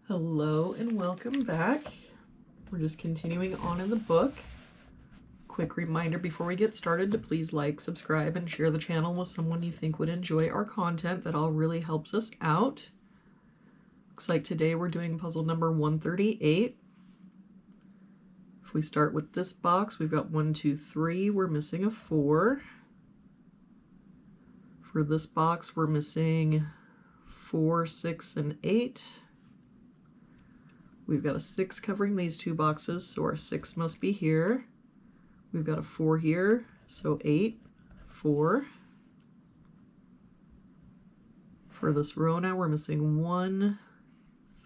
Hello and welcome back. We're just continuing on in the book. Quick reminder before we get started to please like, subscribe, and share the channel with someone you think would enjoy our content. That all really helps us out. Looks like today we're doing puzzle number 138. If we start with this box, we've got 1, 2, 3. We're missing a 4. For this box, we're missing 4, 6, and 8. We've got a 6 covering these two boxes, so our 6 must be here. We've got a 4 here, so 8, 4. For this row now, we're missing 1,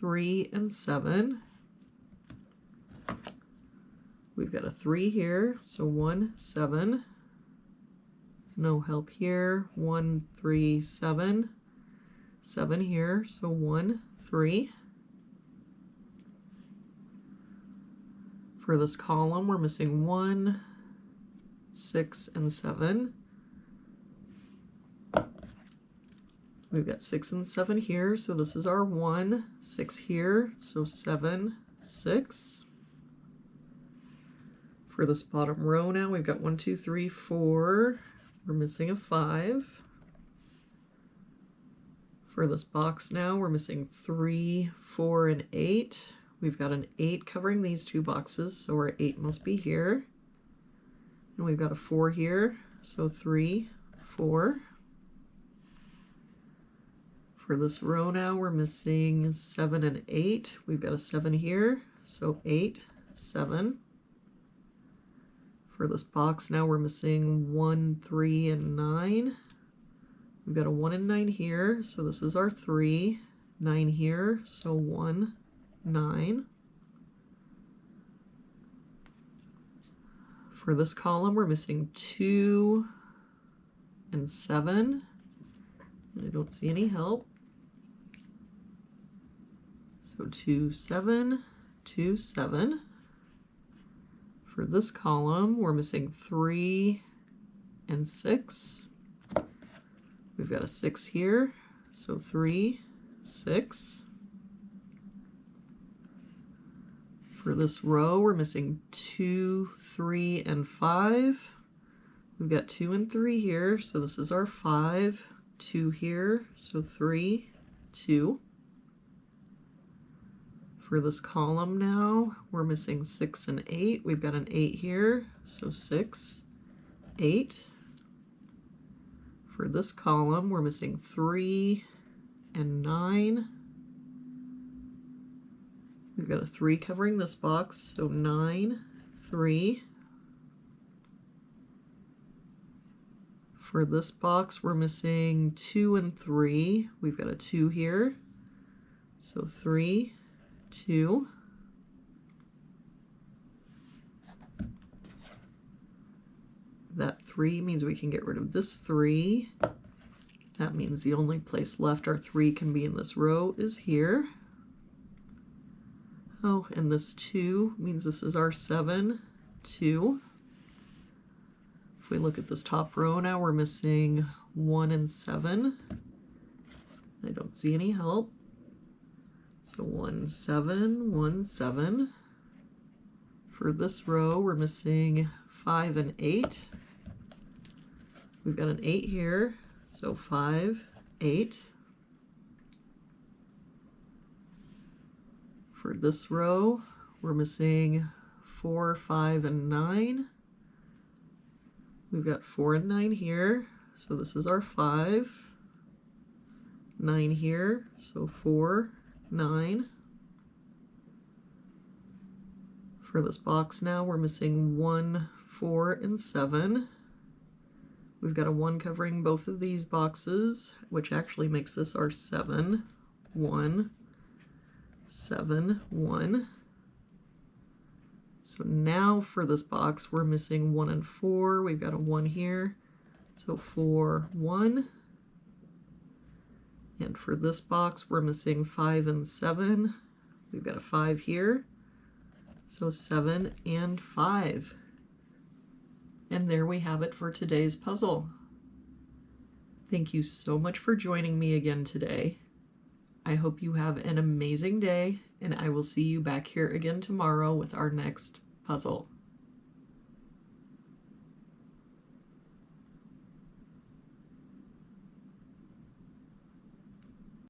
3, and 7. We've got a 3 here, so 1, 7. No help here. 1, 3, 7. 7 here, so 1, 3. For this column, we're missing 1, 6, and 7. We've got 6 and 7 here, so this is our 1, 6 here, so 7, 6. For this bottom row now, we've got 1, 2, 3, 4. We're missing a 5. For this box now, we're missing 3, 4, and 8. We've got an 8 covering these two boxes, so our 8 must be here. And we've got a 4 here, so 3, 4. For this row now, we're missing 7 and 8. We've got a 7 here, so 8, 7. For this box now, we're missing 1, 3, and 9. We've got a 1 and 9 here, so this is our 3. 9 here, so 1, 9. For this column, we're missing 2 and 7. I don't see any help. So 2, 7, 2, 7. For this column, we're missing 3 and 6. We've got a 6 here, so 3, 6. For this row, we're missing 2, 3, and 5. We've got 2 and 3 here, so this is our 5. 2 here, so 3, 2. For this column now, we're missing 6 and 8. We've got an 8 here, so 6, 8. For this column, we're missing 3 and 9. We've got a 3 covering this box, so 9, 3. For this box, we're missing 2 and 3. We've got a 2 here, so 3, 2. That 3 means we can get rid of this 3. That means the only place left our 3 can be in this row is here. Oh, and this 2 means this is our 7, 2. If we look at this top row now, we're missing 1 and 7. I don't see any help. So 1, 7, 1, 7. For this row, we're missing 5 and 8. We've got an 8 here, so 5, 8. For this row, we're missing 4, 5, and 9. We've got 4 and 9 here, so this is our 5. 9 here, so 4, 9. For this box now, we're missing 1, 4, and 7. We've got a 1 covering both of these boxes, which actually makes this our 7, 1, 7, 1. So now for this box, we're missing 1 and 4. We've got a 1 here, so 4, 1. And for this box, we're missing 5 and 7. We've got a 5 here, so 7 and 5. And there we have it for today's puzzle. Thank you so much for joining me again today. I hope you have an amazing day, and I will see you back here again tomorrow with our next puzzle.